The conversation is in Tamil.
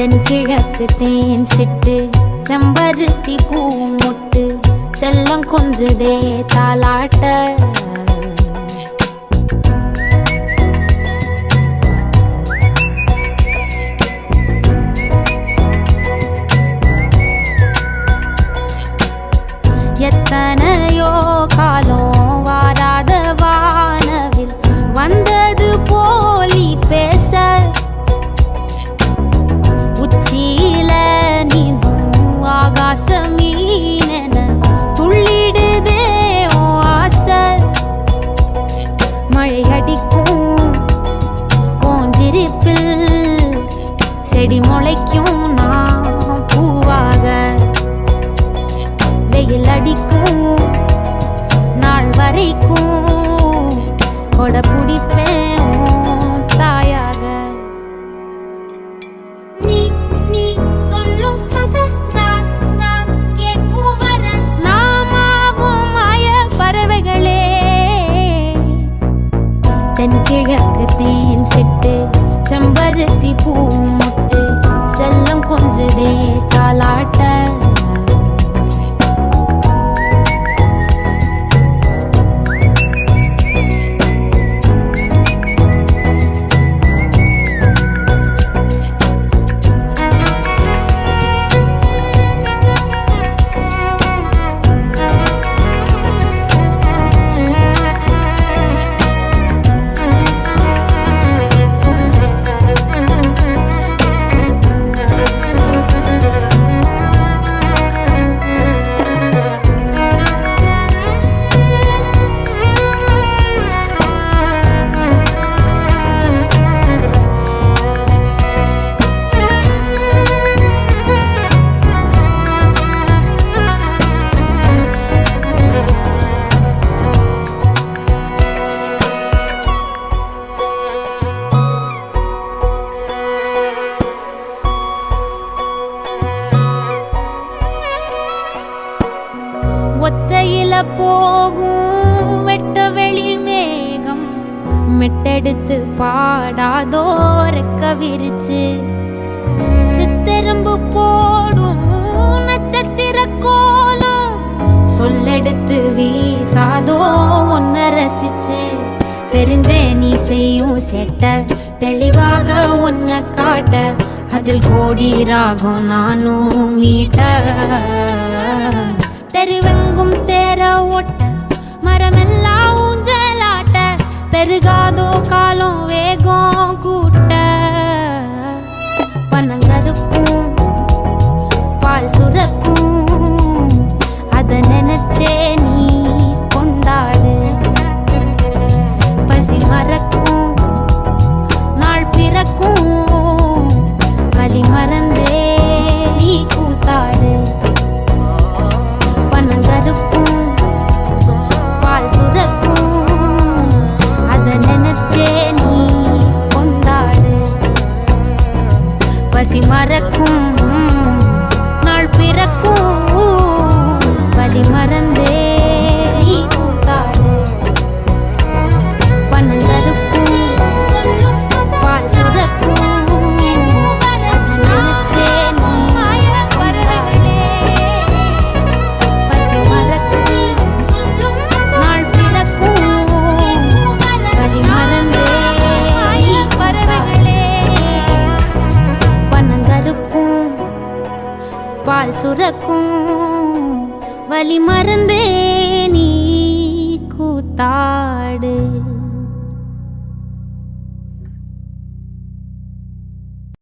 தென்கிழக்கு தேன் சிட்டு செம்பருத்தி பூ முட்டு செல்லம் கொஞ்சுதே தாலாட்ட எத்தனையோ காலம் வாராத வானவில் வந்தது போலி பேச உச்சியில நீந்தும் ஆகாச மீனென துள்ளிடுதே ஓ ஆசை மழை அடிக்கும் ஓஞ்சிருப்பில் செடி முளைக்கும் நான் பூவாக வெயில் அடிக்கும் நாள் வரைக்கும் கொடை பிடிப்பேன் தாயாக நீ நீ சொல்லும் கதை நான் கேட்கும் வர நாமாவும் மாய பறவைகளே தென்கிழக்கு தேன் சிட்டு செம்பருத்தி பூ முட்டு செல்லம் கொஞ்சுதே தாலாட்ட ஒத்தையில போகும் வெட்ட வெளி மேகம் மெட்டெடுத்து பாடாதோ ரெக்க விரிச்சு சித்தெரும்பு போடும் நட்சத்திர கோலம் சொல்லெடுத்து வீசாதோ ஒன்ன ரசிச்சு தெரிஞ்சே நீ செய்யும் செட்ட தெளிவாக உன்னை காட்ட அதில் கோடி ராகம் நானும் மீட்ட தெருவெங்கும் தேர ஓட்ட மரமெல்லாம் ஊஞ்சலாட்ட பெருகாதோ காலம் வேகம் கூட்ட பனங்கருக்கும் பால் சுரக்கும் அத நினைச்சே நீ கொண்டாடு பசி மறக்கும் நாள் பிறக்கும் வலி மறந்தே நீ கூத்தாடு பனங்கருக்கும் பால் சுரக்கும் அத நினைச்சே நீ கொண்டாடு பசி மறக்கும் நாள் பிறக்கும் வலி மறந்தே நீ கூத்தாடு பனங்கருக்கும் பால் சுரக்கும் பால் சுரக்கும் வலி மறந்தே நீ கூத்தாடு.